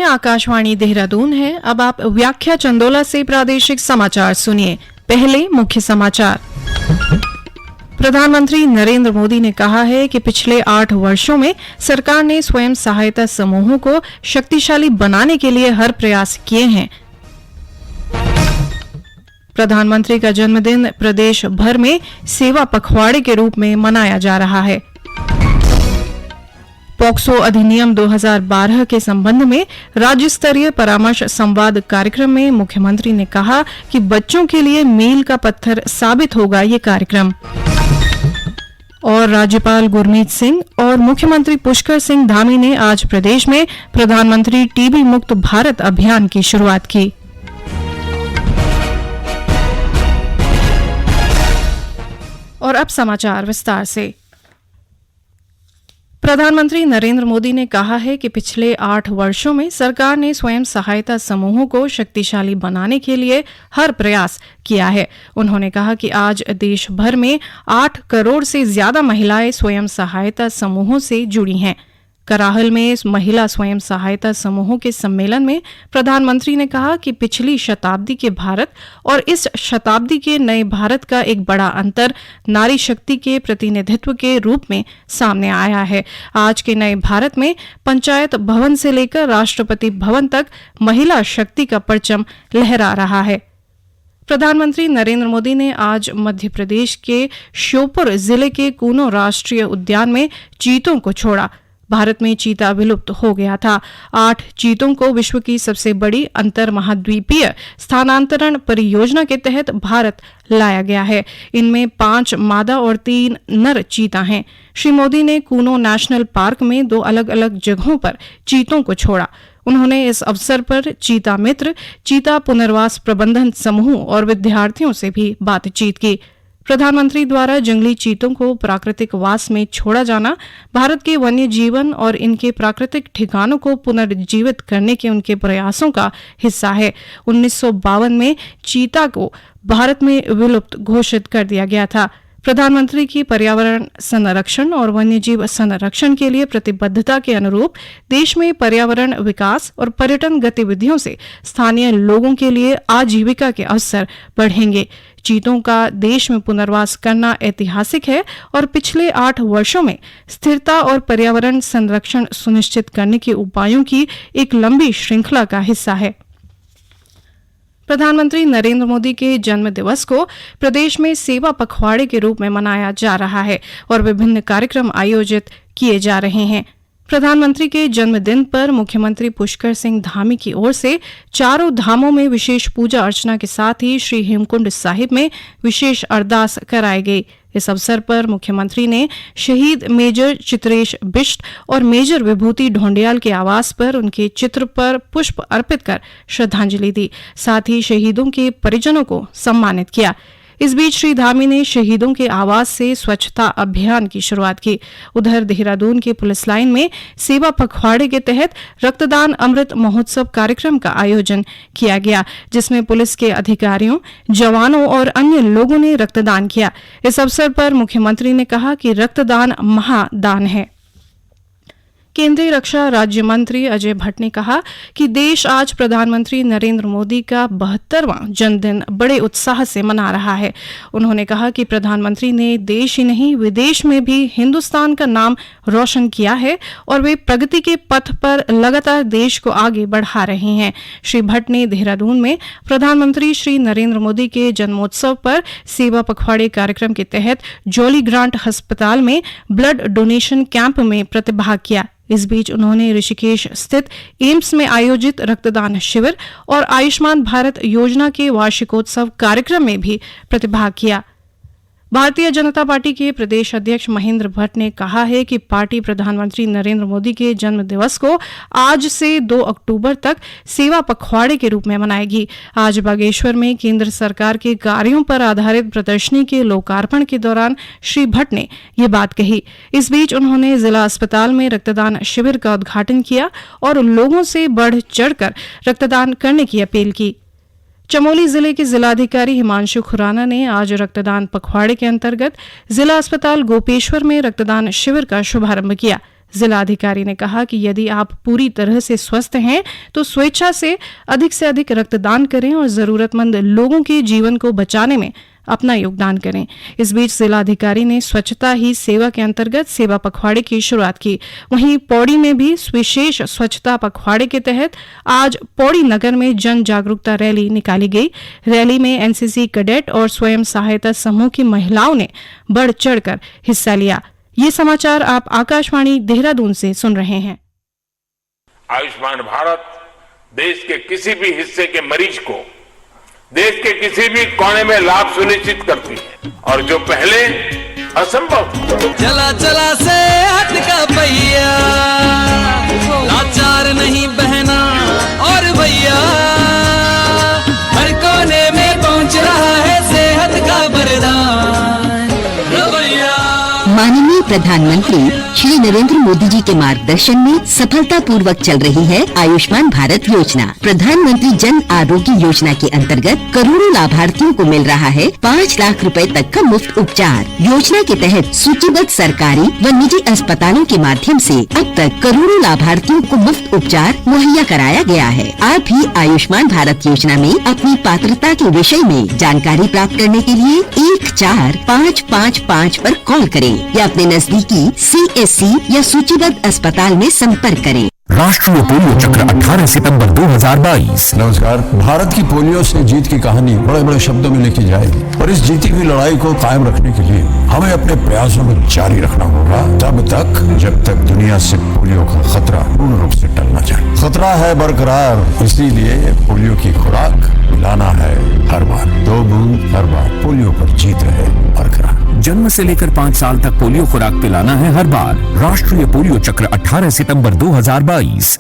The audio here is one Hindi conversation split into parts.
आकाशवाणी देहरादून है। अब आप व्याख्या चंदोला से प्रादेशिक समाचार सुनिए। पहले मुख्य समाचार। प्रधानमंत्री नरेंद्र मोदी ने कहा है कि पिछले 8 वर्षों में सरकार ने स्वयं सहायता समूहों को शक्तिशाली बनाने के लिए हर प्रयास किए हैं। प्रधानमंत्री का जन्मदिन प्रदेश भर में सेवा पखवाड़े के रूप में मनाया जा रहा है। पॉक्सो अधिनियम 2012 के संबंध में राज्य स्तरीय परामर्श संवाद कार्यक्रम में मुख्यमंत्री ने कहा कि बच्चों के लिए मील का पत्थर साबित होगा ये कार्यक्रम। और राज्यपाल गुरमीत सिंह और मुख्यमंत्री पुष्कर सिंह धामी ने आज प्रदेश में प्रधानमंत्री टीबी मुक्त भारत अभियान की शुरुआत की। और अब समाचार विस्तार से। प्रधानमंत्री नरेंद्र मोदी ने कहा है कि पिछले 8 वर्षों में सरकार ने स्वयं सहायता समूहों को शक्तिशाली बनाने के लिए हर प्रयास किया है। उन्होंने कहा कि आज देश भर में 8 करोड़ से ज्यादा महिलाएं स्वयं सहायता समूहों से जुड़ी हैं। कराहल में महिला स्वयं सहायता समूहों के सम्मेलन में प्रधानमंत्री ने कहा कि पिछली शताब्दी के भारत और इस शताब्दी के नए भारत का एक बड़ा अंतर नारी शक्ति के प्रतिनिधित्व के रूप में सामने आया है। आज के नए भारत में पंचायत भवन से लेकर राष्ट्रपति भवन तक महिला शक्ति का परचम लहरा रहा है। प्रधानमंत्री नरेंद्र मोदी ने आज मध्य प्रदेश के श्योपुर जिले के कूनो राष्ट्रीय उद्यान में चीतों को छोड़ा। भारत में चीता विलुप्त हो गया था। 8 चीतों को विश्व की सबसे बड़ी अंतर महाद्वीपीय स्थानांतरण परियोजना के तहत भारत लाया गया है। इनमें 5 मादा और 3 नर चीता हैं। श्री मोदी ने कूनो नेशनल पार्क में 2 अलग-अलग जगहों पर चीतों को छोड़ा। उन्होंने इस अवसर पर चीता मित्र, चीता पुनर्वास प्रबंधन समूह और विद्यार्थियों से भी बातचीत की। प्रधानमंत्री द्वारा जंगली चीतों को प्राकृतिक वास में छोड़ा जाना भारत के वन्य जीवन और इनके प्राकृतिक ठिकानों को पुनर्जीवित करने के उनके प्रयासों का हिस्सा है। 1952 में चीता को भारत में विलुप्त घोषित कर दिया गया था। प्रधानमंत्री की पर्यावरण संरक्षण और वन्यजीव संरक्षण के लिए प्रतिबद्धता के अनुरूप देश में पर्यावरण विकास और पर्यटन गतिविधियों से स्थानीय लोगों के लिए आजीविका के अवसर बढ़ेंगे। चीतों का देश में पुनर्वास करना ऐतिहासिक है और पिछले 8 वर्षों में स्थिरता और पर्यावरण संरक्षण सुनिश्चित करने के उपायों की एक लंबी श्रृंखला का हिस्सा है। प्रधानमंत्री नरेंद्र मोदी के जन्म दिवस को प्रदेश में सेवा पखवाड़े के रूप में मनाया जा रहा है और विभिन्न कार्यक्रम आयोजित किए जा रहे हैं। प्रधानमंत्री के जन्मदिन पर मुख्यमंत्री पुष्कर सिंह धामी की ओर से चारों धामों में विशेष पूजा अर्चना के साथ ही श्री हेमकुंड साहिब में विशेष अरदास कराई गई। इस अवसर पर मुख्यमंत्री ने शहीद मेजर चित्रेश बिष्ट और मेजर विभूति ढोंडियाल के आवास पर उनके चित्र पर पुष्प अर्पित कर श्रद्धांजलि दी। साथ ही शहीदों के परिजनों को सम्मानित किया। इस बीच श्री धामी ने शहीदों के आवास से स्वच्छता अभियान की शुरुआत की। उधर देहरादून के पुलिस लाइन में सेवा पखवाड़े के तहत रक्तदान अमृत महोत्सव कार्यक्रम का आयोजन किया गया, जिसमें पुलिस के अधिकारियों, जवानों और अन्य लोगों ने रक्तदान किया। इस अवसर पर मुख्यमंत्री ने कहा कि रक्तदान महादान है। केंद्रीय रक्षा राज्य मंत्री अजय भट्ट ने कहा कि देश आज प्रधानमंत्री नरेंद्र मोदी का 72वां जन्मदिन बड़े उत्साह से मना रहा है। उन्होंने कहा कि प्रधानमंत्री ने देश ही नहीं विदेश में भी हिंदुस्तान का नाम रोशन किया है और वे प्रगति के पथ पर लगातार देश को आगे बढ़ा रहे हैं। श्री भट्ट ने देहरादून में प्रधानमंत्री श्री नरेंद्र मोदी के जन्मोत्सव पर सेवा पखवाड़े कार्यक्रम के तहत जॉली ग्रांट अस्पताल में ब्लड डोनेशन कैंप में प्रतिभाग किया। इस बीच उन्होंने ऋषिकेश स्थित एम्स में आयोजित रक्तदान शिविर और आयुष्मान भारत योजना के वार्षिकोत्सव कार्यक्रम में भी प्रतिभाग किया। भारतीय जनता पार्टी के प्रदेश अध्यक्ष महेंद्र भट्ट ने कहा है कि पार्टी प्रधानमंत्री नरेंद्र मोदी के जन्म दिवस को आज से 2 अक्टूबर तक सेवा पखवाड़े के रूप में मनाएगी। आज बागेश्वर में केंद्र सरकार के कार्यों पर आधारित प्रदर्शनी के लोकार्पण के दौरान श्री भट्ट ने ये बात कही। इस बीच उन्होंने जिला अस्पताल में रक्तदान शिविर का उद्घाटन किया और लोगों से बढ़ चढ़कर रक्तदान करने की अपील की। चमोली जिले के जिलाधिकारी हिमांशु खुराना ने आज रक्तदान पखवाड़े के अंतर्गत जिला अस्पताल गोपेश्वर में रक्तदान शिविर का शुभारंभ किया। जिलाधिकारी ने कहा कि यदि आप पूरी तरह से स्वस्थ हैं तो स्वेच्छा से अधिक रक्तदान करें और जरूरतमंद लोगों के जीवन को बचाने में अपना योगदान करें। इस बीच जिलाधिकारी ने स्वच्छता ही सेवा के अंतर्गत सेवा पखवाड़े की शुरुआत की। वहीं पौड़ी में भी विशेष स्वच्छता पखवाड़े के तहत आज पौड़ी नगर में जन जागरूकता रैली निकाली गई। रैली में एनसीसी कैडेट और स्वयं सहायता समूह की महिलाओं ने बढ़ चढ़कर हिस्सा लिया। ये समाचार आप आकाशवाणी देहरादून से सुन रहे हैं। आयुष्मान भारत देश के किसी भी हिस्से के मरीज को देश के किसी भी कोने में लाभ सुनिश्चित करती है और जो पहले असंभव चला चला से हट का पहिया, लाचार नहीं बहना और भैया, हर कोने में पहुंच रहा है सेहत का वरदान। माननीय प्रधानमंत्री श्री नरेंद्र मोदी जी के मार्गदर्शन में सफलतापूर्वक चल रही है आयुष्मान भारत योजना। प्रधानमंत्री जन आरोग्य योजना के अंतर्गत करोड़ों लाभार्थियों को मिल रहा है 5 लाख रुपए तक का मुफ्त उपचार। योजना के तहत सूचीबद्ध सरकारी व निजी अस्पतालों के माध्यम से अब तक करोड़ों लाभार्थियों को मुफ्त उपचार मुहैया कराया गया है। आप भी आयुष्मान भारत योजना में अपनी पात्रता के विषय में जानकारी प्राप्त करने के लिए 14555 पर कॉल करें या अपने नजदीकी CSC या सूचीबद्ध अस्पताल में संपर्क करें। राष्ट्रीय पोलियो चक्र 18 सितंबर 2022। नमस्कार। भारत की पोलियो से जीत की कहानी बड़े बड़े शब्दों में लिखी जाएगी और इस जीती हुई लड़ाई को कायम रखने के लिए हमें अपने प्रयासों को जारी रखना होगा जब तक दुनिया से पोलियो का खतरा पूर्ण रूप से टलना चाहिए। खतरा है बरकरार, इसीलिए पोलियो की खुराक पिलाना है हर बार, 2 बूंद हर बार, पोलियो पर जीत रहे बरकरार। जन्म से लेकर 5 साल तक पोलियो खुराक पिलाना है हर बार। राष्ट्रीय पोलियो चक्र 18 सितंबर 2022।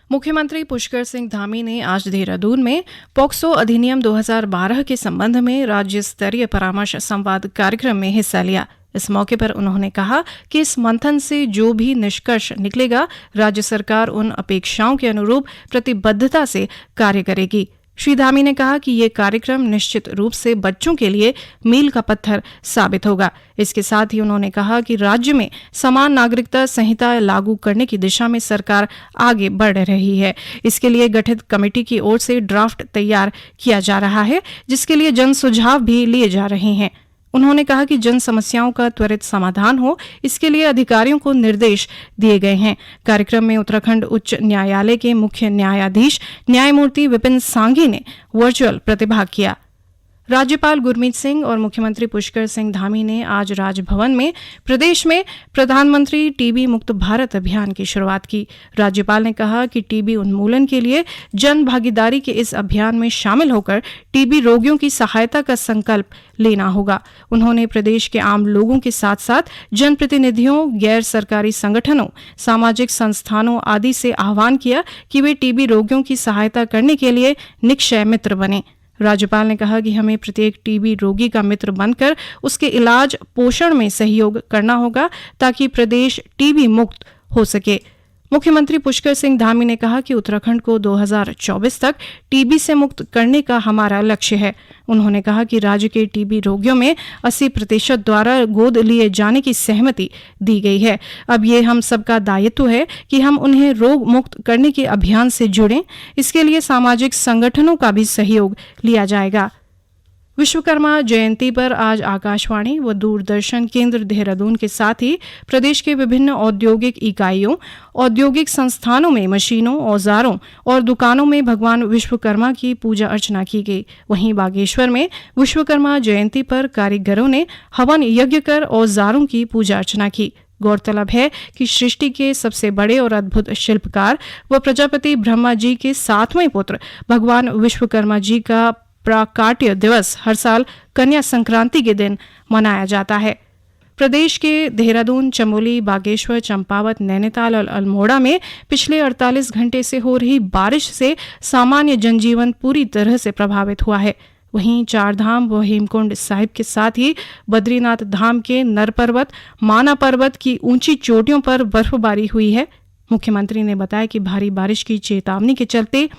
मुख्यमंत्री पुष्कर सिंह धामी ने आज देहरादून में पॉक्सो अधिनियम 2012 के संबंध में राज्य स्तरीय परामर्श संवाद कार्यक्रम में हिस्सा लिया। इस मौके पर उन्होंने कहा कि इस मंथन से जो भी निष्कर्ष निकलेगा, राज्य सरकार उन अपेक्षाओं के अनुरूप प्रतिबद्धता से कार्य करेगी। श्री धामी ने कहा कि ये कार्यक्रम निश्चित रूप से बच्चों के लिए मील का पत्थर साबित होगा। इसके साथ ही उन्होंने कहा कि राज्य में समान नागरिकता संहिता लागू करने की दिशा में सरकार आगे बढ़ रही है। इसके लिए गठित कमेटी की ओर से ड्राफ्ट तैयार किया जा रहा है, जिसके लिए जन सुझाव भी लिए जा रहे हैं। उन्होंने कहा कि जन समस्याओं का त्वरित समाधान हो, इसके लिए अधिकारियों को निर्देश दिए गए हैं। कार्यक्रम में उत्तराखंड उच्च न्यायालय के मुख्य न्यायाधीश न्यायमूर्ति विपिन सांघी ने वर्चुअल प्रतिभाग किया। राज्यपाल गुरमीत सिंह और मुख्यमंत्री पुष्कर सिंह धामी ने आज राजभवन में प्रदेश में प्रधानमंत्री टीबी मुक्त भारत अभियान की शुरुआत की। राज्यपाल ने कहा कि टीबी उन्मूलन के लिए जन भागीदारी के इस अभियान में शामिल होकर टीबी रोगियों की सहायता का संकल्प लेना होगा। उन्होंने प्रदेश के आम लोगों के साथ साथ जनप्रतिनिधियों, गैर सरकारी संगठनों, सामाजिक संस्थानों आदि से आह्वान किया कि वे टीबी रोगियों की सहायता करने के लिए निक्षय मित्र बने। राज्यपाल ने कहा कि हमें प्रत्येक टीबी रोगी का मित्र बनकर उसके इलाज पोषण में सहयोग करना होगा ताकि प्रदेश टीबी मुक्त हो सके। मुख्यमंत्री पुष्कर सिंह धामी ने कहा कि उत्तराखंड को 2024 तक टीबी से मुक्त करने का हमारा लक्ष्य है। उन्होंने कहा कि राज्य के टीबी रोगियों में 80% द्वारा गोद लिए जाने की सहमति दी गई है। अब ये हम सबका दायित्व है कि हम उन्हें रोग मुक्त करने के अभियान से जुड़ें। इसके लिए सामाजिक संगठनों का भी सहयोग लिया जाएगा। विश्वकर्मा जयंती पर आज आकाशवाणी व दूरदर्शन केंद्र देहरादून के साथ ही प्रदेश के विभिन्न औद्योगिक इकाइयों, औद्योगिक संस्थानों में मशीनों, औजारों और दुकानों में भगवान विश्वकर्मा की पूजा अर्चना की गई। वहीं बागेश्वर में विश्वकर्मा जयंती पर कारीगरों ने हवन यज्ञ कर औजारों की पूजा अर्चना की। गौरतलब है कि सृष्टि के सबसे बड़े और अद्भुत शिल्पकार व प्रजापति ब्रह्मा जी के 7वें पुत्र भगवान विश्वकर्मा जी का प्राकाट्य दिवस हर साल कन्या संक्रांति के दिन मनाया जाता है। प्रदेश के देहरादून, चमोली, बागेश्वर, चंपावत, नैनीताल और अल्मोड़ा में पिछले 48 घंटे से हो रही बारिश से सामान्य जनजीवन पूरी तरह से प्रभावित हुआ है। वहीं चारधाम व हेमकुंड साहिब के साथ ही बद्रीनाथ धाम के नर पर्वत, माना पर्वत की ऊंची चोटियों पर बर्फबारी हुई है। मुख्यमंत्री ने बताया कि भारी बारिश की चेतावनी के चलते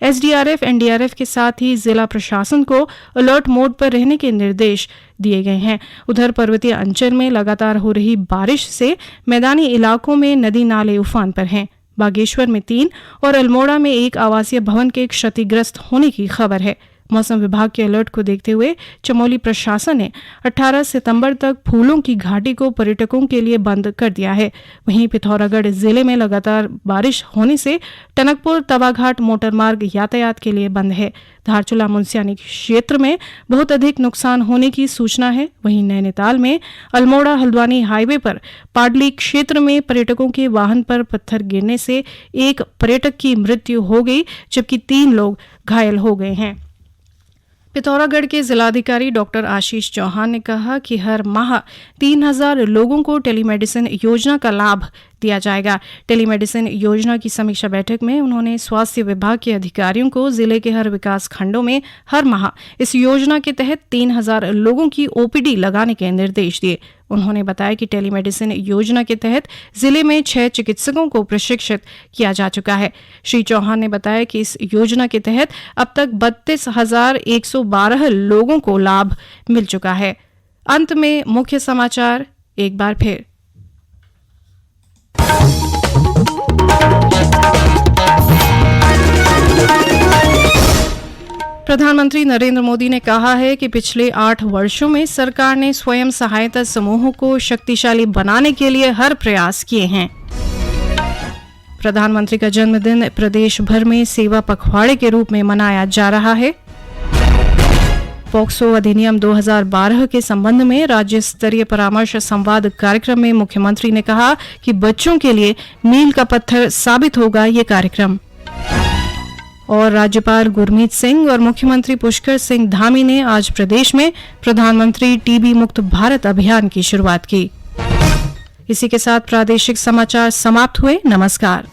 एसडीआरएफ, एनडीआरएफ के साथ ही जिला प्रशासन को अलर्ट मोड पर रहने के निर्देश दिए गए हैं। उधर पर्वतीय अंचल में लगातार हो रही बारिश से मैदानी इलाकों में नदी नाले उफान पर हैं। बागेश्वर में 3 और अल्मोड़ा में 1 आवासीय भवन के क्षतिग्रस्त होने की खबर है। मौसम विभाग के अलर्ट को देखते हुए चमोली प्रशासन ने 18 सितंबर तक फूलों की घाटी को पर्यटकों के लिए बंद कर दिया है। वहीं पिथौरागढ़ जिले में लगातार बारिश होने से टनकपुर तवाघाट मोटरमार्ग यातायात के लिए बंद है। धारचूला मुंसियानी क्षेत्र में बहुत अधिक नुकसान होने की सूचना है। वहीं नैनीताल में अल्मोड़ा हल्द्वानी हाईवे पर पाडली क्षेत्र में पर्यटकों के वाहन पर पत्थर गिरने से 1 पर्यटक की मृत्यु हो गई, जबकि 3 लोग घायल हो गए हैं। पिथौरागढ़ के जिलाधिकारी डॉक्टर आशीष चौहान ने कहा कि हर माह 3000 लोगों को टेलीमेडिसिन योजना का लाभ दिया जाएगा। टेलीमेडिसिन योजना की समीक्षा बैठक में उन्होंने स्वास्थ्य विभाग के अधिकारियों को जिले के हर विकास खंडों में हर माह इस योजना के तहत 3000 लोगों की ओपीडी लगाने के निर्देश दिए। उन्होंने बताया कि टेलीमेडिसिन योजना के तहत जिले में 6 चिकित्सकों को प्रशिक्षित किया जा चुका है। श्री चौहान ने बताया कि इस योजना के तहत अब तक 32,112 लोगों को लाभ मिल चुका है। अंत में मुख्य समाचार एक बार फिर। प्रधानमंत्री नरेंद्र मोदी ने कहा है कि पिछले 8 वर्षों में सरकार ने स्वयं सहायता समूहों को शक्तिशाली बनाने के लिए हर प्रयास किए हैं। प्रधानमंत्री का जन्मदिन प्रदेश भर में सेवा पखवाड़े के रूप में मनाया जा रहा है। पॉक्सो अधिनियम 2012 के संबंध में राज्य स्तरीय परामर्श संवाद कार्यक्रम में मुख्यमंत्री ने कहा कि बच्चों के लिए मील का पत्थर साबित होगा ये कार्यक्रम। और राज्यपाल गुरमीत सिंह और मुख्यमंत्री पुष्कर सिंह धामी ने आज प्रदेश में प्रधानमंत्री टीबी मुक्त भारत अभियान की शुरुआत की। इसी के साथ प्रादेशिक समाचार समाप्त हुए। नमस्कार।